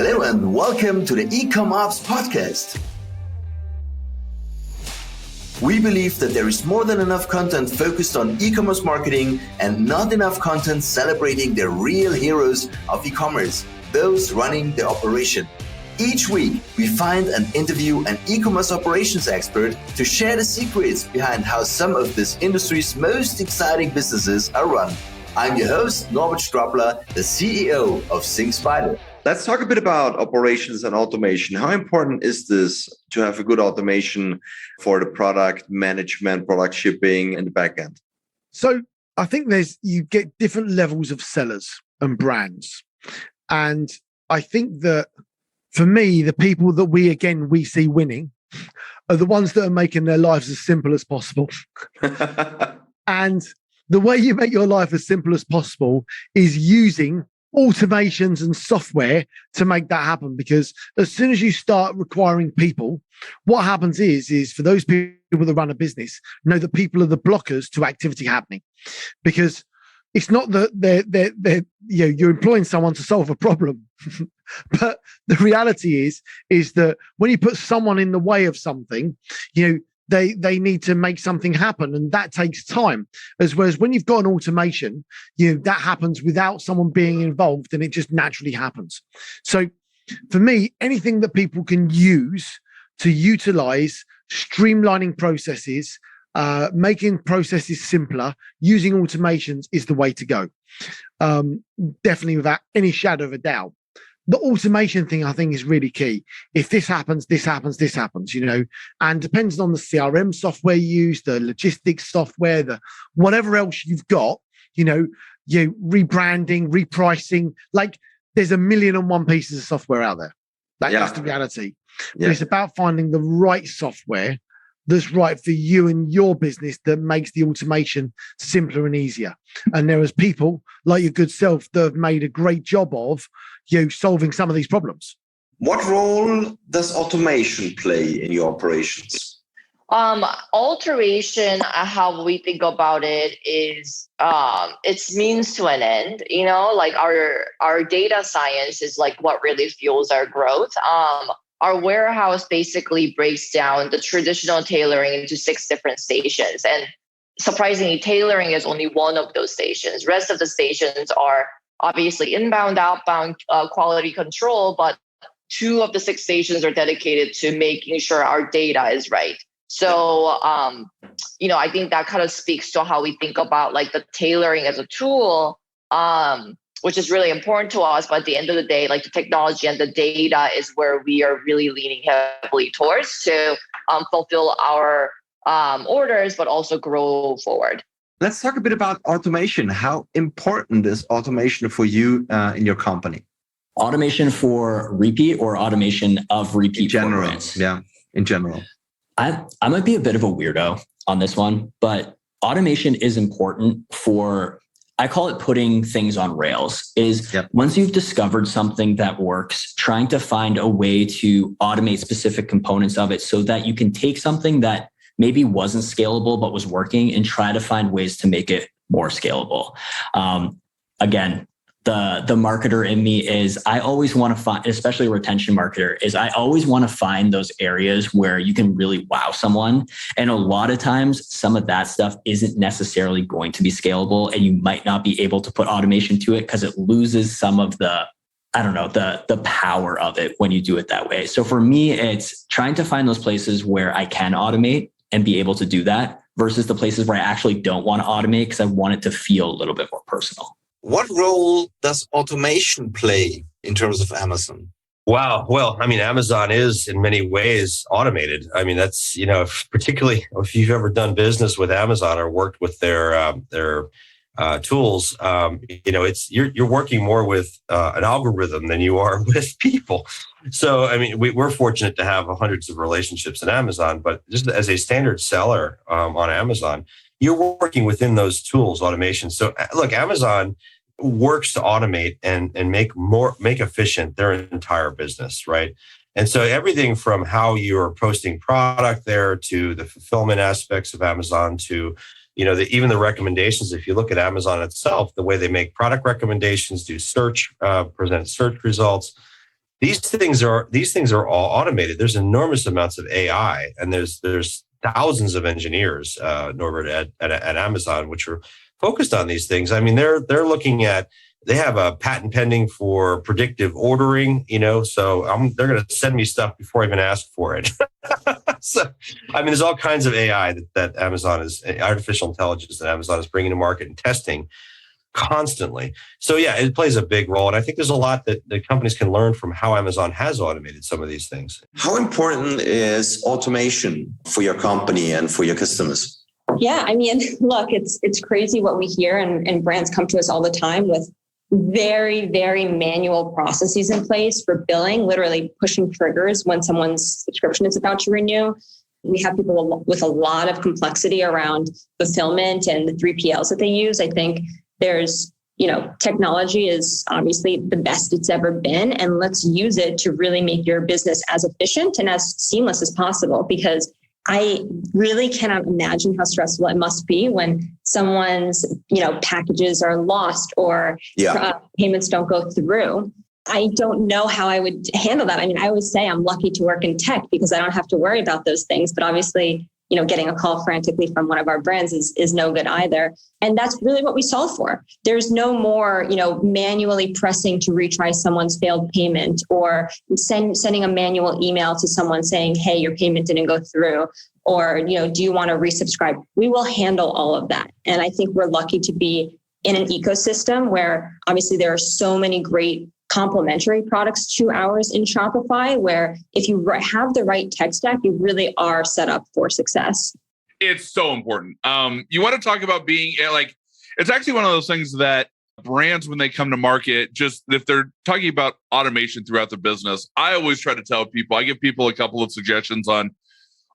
Hello and welcome to the eCommerce podcast. We believe that there is more than enough content focused on e-commerce marketing and not enough content celebrating the real heroes of e-commerce, those running the operation. Each week, we find and interview an e-commerce operations expert to share the secrets behind how some of this industry's most exciting businesses are run. I'm your host, Norbert Strappler, the CEO of SyncSpider. Let's talk a bit about operations and automation. How important is this to have a good automation for the product management, product shipping, and the backend? So I think you get different levels of sellers and brands. And I think that for me, the people that we see winning are the ones that are making their lives as simple as possible. And the way you make your life as simple as possible is using automations and software to make that happen. Because as soon as you start requiring people, what happens is for those people that run a business, know that people are the blockers to activity happening. Because it's not that you're employing someone to solve a problem, but the reality is that when you put someone in the way of something, they need to make something happen, and that takes time. As well as when you've got an automation, that happens without someone being involved, and it just naturally happens. So for me, anything that people can use to utilize streamlining processes, making processes simpler, using automations is the way to go. Definitely without any shadow of a doubt. The automation thing, I think, is really key. If this happens, this happens, this happens, and depends on the CRM software you use, the logistics software, the whatever else you've got, rebranding, repricing, like there's 1,000,001 pieces of software out there. That's the reality. Yeah. But it's about finding the right software that's right for you and your business that makes the automation simpler and easier. And there is people like your good self that have made a great job of solving some of these problems. What role does automation play in your operations? Alteration, how we think about it is it's means to an end. Like our data science is like what really fuels our growth. Our warehouse basically breaks down the traditional tailoring into 6 different stations. And surprisingly, tailoring is only one of those stations. Rest of the stations are obviously inbound, outbound, quality control, but 2 of the 6 stations are dedicated to making sure our data is right. So, I think that kind of speaks to how we think about like the tailoring as a tool, which is really important to us. But at the end of the day, like the technology and the data is where we are really leaning heavily towards to fulfill our orders, but also grow forward. Let's talk a bit about automation. How important is automation for you in your company? Automation for repeat or automation of repeat? In general, programs? Yeah, in general. I might be a bit of a weirdo on this one, but automation is important for, I call it putting things on rails, Once you've discovered something that works, trying to find a way to automate specific components of it so that you can take something that maybe wasn't scalable but was working and try to find ways to make it more scalable. Again, the marketer in me is I always want to find, especially a retention marketer, is I always want to find those areas where you can really wow someone. And a lot of times, some of that stuff isn't necessarily going to be scalable, and you might not be able to put automation to it because it loses some of the power of it when you do it that way. So for me, it's trying to find those places where I can automate and be able to do that versus the places where I actually don't want to automate because I want it to feel a little bit more personal. What role does automation play in terms of Amazon? Wow. Well, Amazon is in many ways automated. That's, particularly if you've ever done business with Amazon or worked with their tools, you're working more with an algorithm than you are with people. So, we're fortunate to have hundreds of relationships in Amazon, but just as a standard seller on Amazon, you're working within those tools, automation. So look, Amazon works to automate and make efficient their entire business, right? And so everything from how you're posting product there to the fulfillment aspects of Amazon to, even the recommendations. If you look at Amazon itself, the way they make product recommendations, do search, present search results, these things are all automated. There's enormous amounts of AI, and there's thousands of engineers, Norbert, at Amazon, which are focused on these things. I mean, they're looking at. They have a patent pending for predictive ordering, so they're going to send me stuff before I even ask for it. So, I mean, there's all kinds of AI that Amazon is, artificial intelligence that Amazon is bringing to market and testing constantly. So yeah, it plays a big role. And I think there's a lot that companies can learn from how Amazon has automated some of these things. How important is automation for your company and for your customers? Yeah, I mean, look, it's crazy what we hear, and brands come to us all the time with very, very manual processes in place for billing, literally pushing triggers when someone's subscription is about to renew. We have people with a lot of complexity around fulfillment and the 3PLs that they use. I think there's, technology is obviously the best it's ever been, and let's use it to really make your business as efficient and as seamless as possible, because I really cannot imagine how stressful it must be when someone's, packages are lost or payments don't go through. I don't know how I would handle that. I mean, I always say I'm lucky to work in tech because I don't have to worry about those things. But obviously, getting a call frantically from one of our brands is no good either. And that's really what we solve for. There's no more, manually pressing to retry someone's failed payment or sending a manual email to someone saying, hey, your payment didn't go through, or, do you want to resubscribe? We will handle all of that. And I think we're lucky to be in an ecosystem where obviously there are so many great complementary products to ours in Shopify, where if you have the right tech stack, you really are set up for success. It's so important. You want to talk about being it's actually one of those things that brands, when they come to market, just if they're talking about automation throughout the business, I always try to tell people, I give people a couple of suggestions on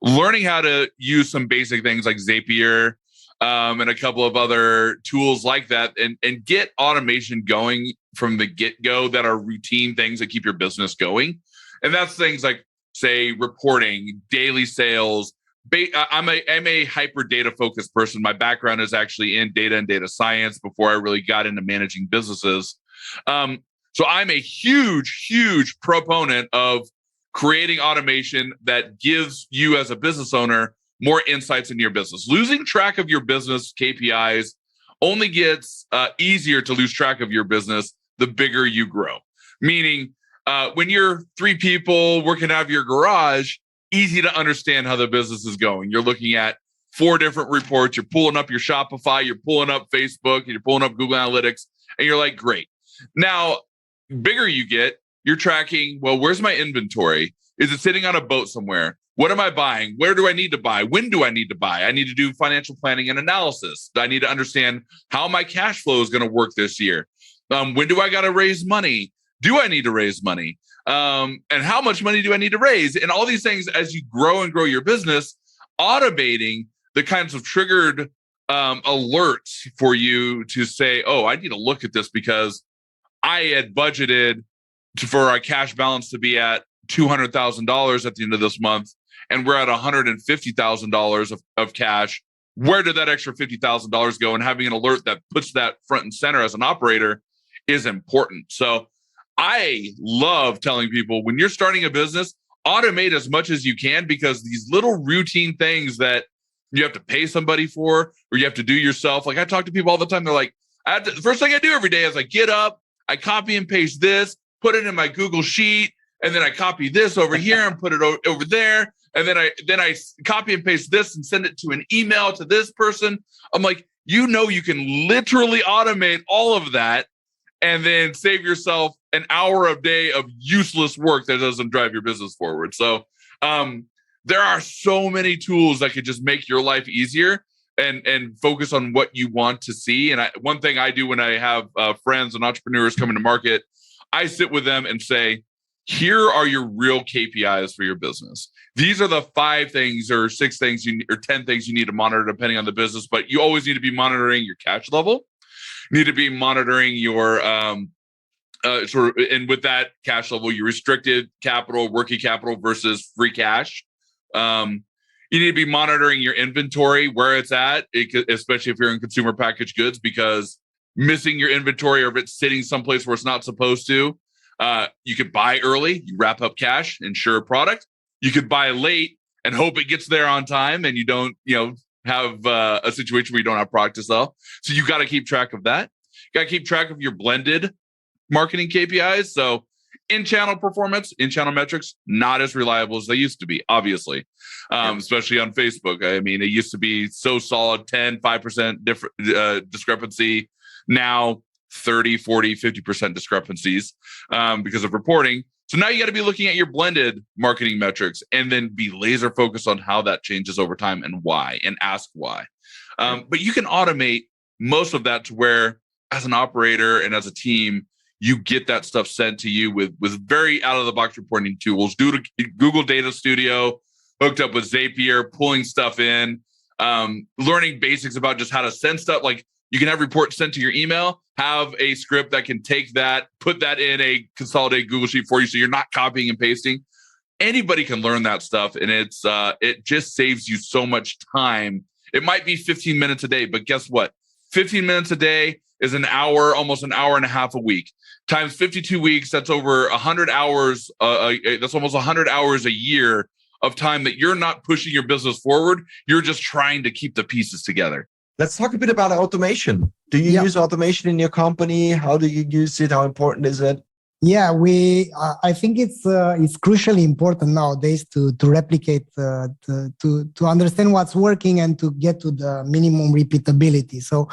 learning how to use some basic things like Zapier, and a couple of other tools like that, and get automation going from the get-go that are routine things that keep your business going. And that's things like, say, reporting, daily sales. I'm a hyper data focused person. My background is actually in data and data science before I really got into managing businesses. So I'm a huge proponent of creating automation that gives you as a business owner more insights into your business. Losing track of your business KPIs only gets easier to lose track of your business the bigger you grow. Meaning, when you're 3 people working out of your garage, easy to understand how the business is going. You're looking at 4 different reports. You're pulling up your Shopify, you're pulling up Facebook, and you're pulling up Google Analytics, and you're like, great. Now, bigger you get, you're tracking, well, where's my inventory? Is it sitting on a boat somewhere? What am I buying? Where do I need to buy? When do I need to buy? I need to do financial planning and analysis. I need to understand how my cash flow is going to work this year. When do I got to raise money? Do I need to raise money? And how much money do I need to raise? And all these things, as you grow and grow your business, automating the kinds of triggered alerts for you to say, oh, I need to look at this because I had budgeted for our cash balance to be at $200,000 at the end of this month, and we're at $150,000 of cash. Where did that extra $50,000 go? And having an alert that puts that front and center as an operator is important. So I love telling people, when you're starting a business, automate as much as you can, because these little routine things that you have to pay somebody for or you have to do yourself. Like, I talk to people all the time. They're like, the first thing I do every day is I get up, I copy and paste this, put it in my Google Sheet, and then I copy this over here and put it over there. And then I copy and paste this and send it to an email to this person. I'm like, you can literally automate all of that and then save yourself an hour a day of useless work that doesn't drive your business forward. So there are so many tools that could just make your life easier and focus on what you want to see. And one thing I do when I have friends and entrepreneurs coming to market, I sit with them and say, here are your real KPIs for your business. These are the 5 things or 6 things or 10 things you need to monitor depending on the business, but you always need to be monitoring your cash level. You need to be monitoring your and with that cash level, your restricted capital, working capital versus free cash. You need to be monitoring your inventory, where it's at, especially if you're in consumer packaged goods, because missing your inventory or if it's sitting someplace where it's not supposed to You could buy early, you wrap up cash, ensure a product. You could buy late and hope it gets there on time, and you don't, have a situation where you don't have product to sell. So you got to keep track of that. You got to keep track of your blended marketing KPIs. So in-channel performance, in-channel metrics, not as reliable as they used to be, obviously, especially on Facebook. I mean, it used to be so solid, 10, 5% discrepancy. Now 30, 40, 50% discrepancies because of reporting. So now you got to be looking at your blended marketing metrics and then be laser focused on how that changes over time and why, and ask why. But you can automate most of that to where, as an operator and as a team, you get that stuff sent to you with very out of the box reporting tools. Do Google Data Studio, hooked up with Zapier, pulling stuff in, learning basics about just how to send stuff. Like, you can have reports sent to your email, have a script that can take that, put that in a consolidated Google Sheet for you, so you're not copying and pasting. Anybody can learn that stuff, and it just saves you so much time. It might be 15 minutes a day, but guess what? 15 minutes a day is an hour, almost an hour and a half a week. Times 52 weeks, that's over 100 hours. That's almost 100 hours a year of time that you're not pushing your business forward. You're just trying to keep the pieces together. Let's talk a bit about automation. Do you use automation in your company? How do you use it? How important is it? Yeah, I think it's crucially important nowadays to replicate, to understand what's working and to get to the minimum repeatability. So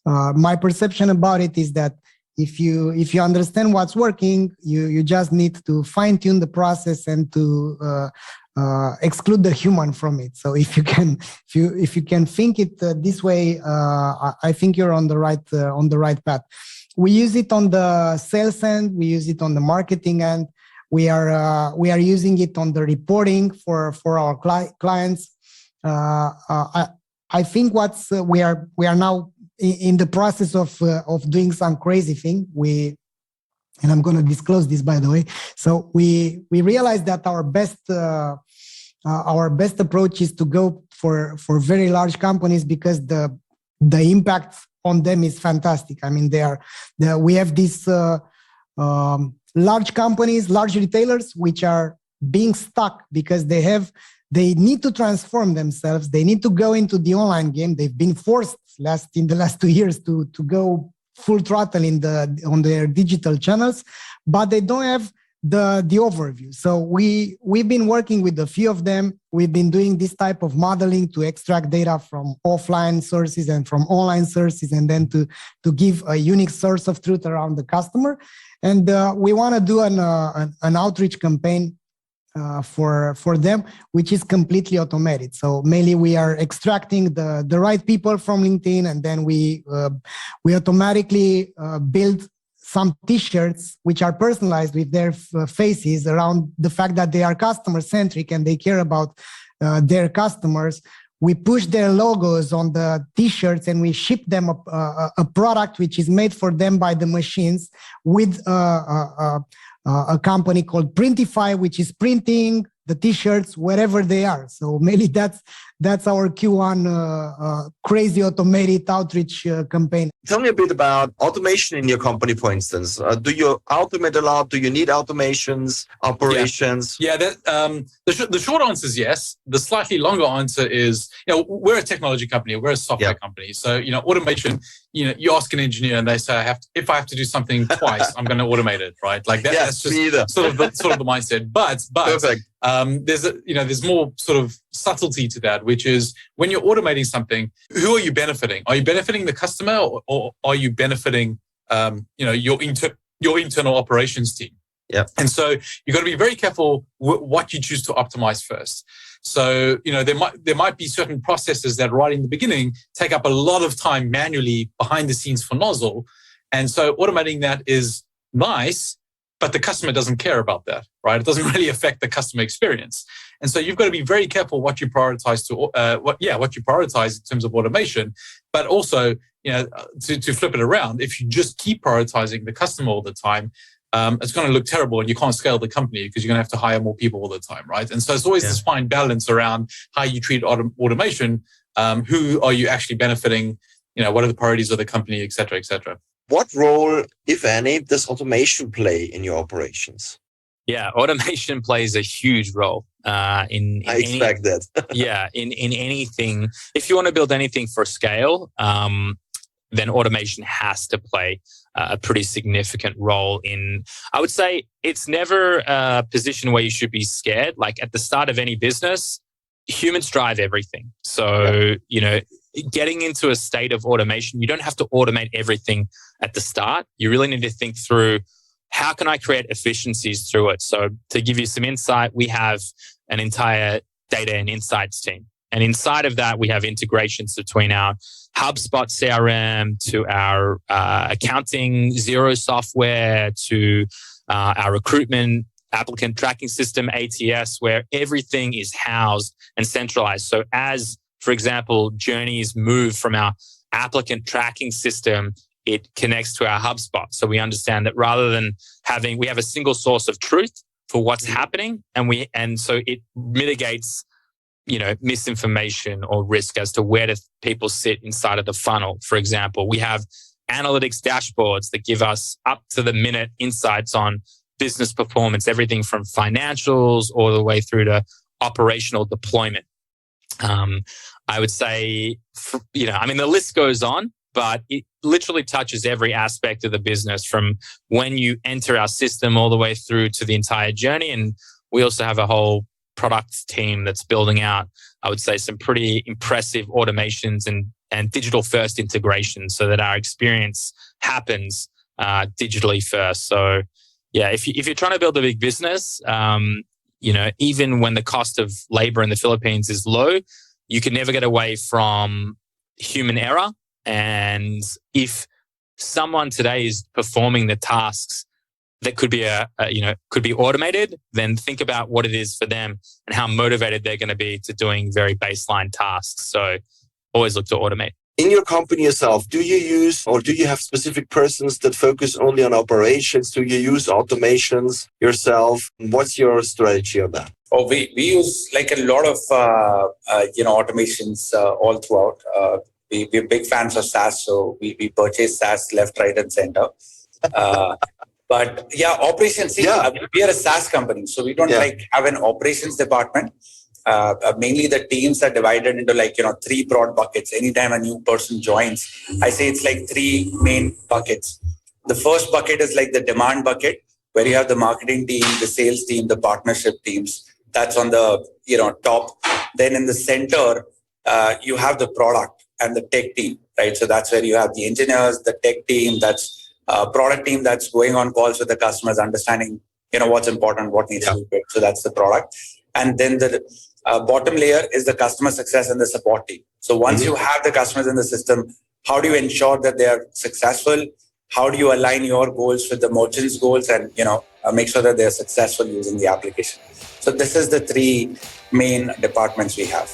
my perception about it is that if you understand what's working, you just need to fine tune the process and to exclude the human from it. So if you can think it this way, I think you're on the right path. We use it on the sales end. We use it on the marketing end. We are using it on the reporting for our clients. I think we are now in the process of doing some crazy thing. And I'm going to disclose this, by the way. So we realized that our best approach is to go for very large companies because the impact on them is fantastic. I mean, we have these large companies, large retailers, which are being stuck because they need to transform themselves. They need to go into the online game. They've been forced in the last 2 years to go full throttle on their digital channels, but they don't have the overview. So we've been working with a few of them. We've been doing this type of modeling to extract data from offline sources and from online sources, and then to give a unique source of truth around the customer. And we want to do an outreach campaign for them, which is completely automated. So mainly we are extracting the right people from LinkedIn, and then we automatically build some t-shirts which are personalized with their faces around the fact that they are customer centric and they care about their customers. We push their logos on the t-shirts and we ship them a product which is made for them by the machines with a company called Printify, which is printing the t-shirts wherever they are. So mainly that's our Q1 crazy automated outreach campaign. Tell me a bit about automation in your company, for instance. Do you automate a lot? Do you need automations, operations? Yeah, the short answer is yes. The slightly longer answer is, we're a technology company, we're a software company. So, automation, you ask an engineer and they say, if I have to do something twice, I'm going to automate it, right? Like that, that's just sort of the mindset. But Perfect. There's more sort of subtlety to that, which is when you're automating something, who are you benefiting? Are you benefiting the customer, or are you benefiting your internal operations team? Yeah. And so you've got to be very careful what you choose to optimize first. So, there might be certain processes that right in the beginning take up a lot of time manually behind the scenes for Nozzle. And so automating that is nice, but the customer doesn't care about that, right? It doesn't really affect the customer experience. And so you've got to be very careful what you prioritize what you prioritize in terms of automation, but also, to flip it around, if you just keep prioritizing the customer all the time, it's going to look terrible and you can't scale the company because you're going to have to hire more people all the time, right? And so it's always this fine balance around how you treat automation, who are you actually benefiting, what are the priorities of the company, et cetera, et cetera. What role, if any, does automation play in your operations? Yeah, automation plays a huge role in I expect that. in anything. If you want to build anything for scale, then automation has to play a pretty significant role in, I would say it's never a position where you should be scared. Like at the start of any business, humans drive everything. So, getting into a state of automation, you don't have to automate everything at the start. You really need to think through, how can I create efficiencies through it? So to give you some insight, we have an entire data and insights team. And inside of that, we have integrations between our HubSpot CRM to our accounting Xero software to our recruitment applicant tracking system, ATS, where everything is housed and centralized. So as, for example, journeys move from our applicant tracking system, it connects to our HubSpot. So we understand that rather than we have a single source of truth for what's happening, and so it mitigates, misinformation or risk as to where do people sit inside of the funnel. For example, we have analytics dashboards that give us up to the minute insights on business performance, everything from financials all the way through to operational deployment. I would say, the list goes on, but it literally touches every aspect of the business from when you enter our system all the way through to the entire journey. And we also have a whole product team that's building out, I would say, some pretty impressive automations and digital first integrations so that our experience happens digitally first. So yeah, if you're trying to build a big business, even when the cost of labor in the Philippines is low, you can never get away from human error. And if someone today is performing the tasks that could be could be automated, then think about what it is for them and how motivated they're going to be to doing very baseline tasks. So always look to automate. In your company yourself, do you use or do you have specific persons that focus only on operations? Do you use automations yourself? What's your strategy on that? Oh, we use like a lot of automations all throughout. We're big fans of SaaS, so we purchase SaaS left, right, and center. But yeah, operations. We are a SaaS company, so we don't have an operations department. Mainly the teams are divided into three broad buckets. Anytime a new person joins, I say it's like three main buckets. The first bucket is like the demand bucket, where you have the marketing team, the sales team, the partnership teams. That's on the top. Then in the center, you have the product and the tech team, right? So that's where you have the engineers, the tech team, that's product team that's going on calls with the customers, understanding what's important, what needs to be built. So that's the product. And then the bottom layer is the customer success and the support team. So once you have the customers in the system, how do you ensure that they are successful? How do you align your goals with the merchant's goals and make sure that they're successful using the application? So this is the three main departments we have.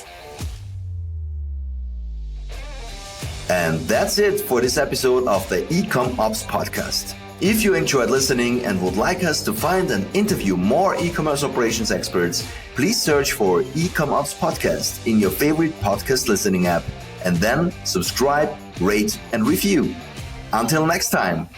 And that's it for this episode of the eCom Ops podcast. If you enjoyed listening and would like us to find and interview more e-commerce operations experts, please search for eCom Ops podcast in your favorite podcast listening app, and then subscribe, rate, and review. Until next time.